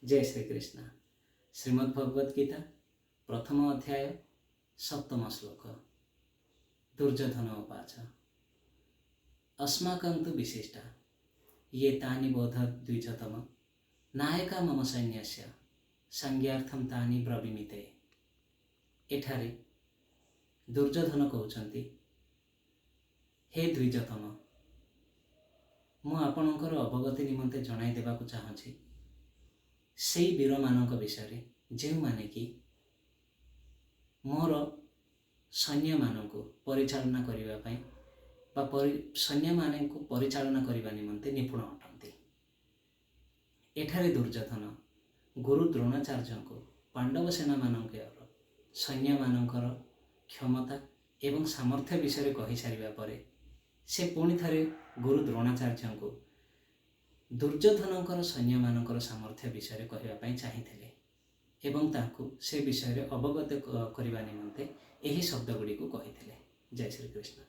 जय श्री कृष्ण। श्रीमद् भगवद गीता प्रथम अध्याय सप्तम श्लोक। दुर्योधन उवाच अस्माकं तु विशिष्टा ये तानि बोध द्विजतम नायका मम सैन्यस्य संज्ञार्थम तानि ब्रवीमिते। एठारे दुर्योधन कहउछन्ति, हे द्विजतम, मु आपणकर अवगति निमंते जणाई देबाकु चाहूँछि से वीर मानक विषय जो माने कि मोर सैन्य मानक परिचालना करने सैन्य मानक परिचालना करने निमंते निपुण अटंती। एठारे दुर्योधन गुरु द्रोणाचार्य को पांडव सेना मानकर सैन्य मानकर क्षमता एवं सामर्थ्य विषय कही सारिबा परे से पुणी थे गुरु द्रोणाचार्य को दुर्योधनकर सैन्य मानकर सामर्थ्य विषय कहवाई चाहिए एवं ताकू से विषय अवगत करने निमंते यही शब्द गुड़ी को कही। जय श्री कृष्ण।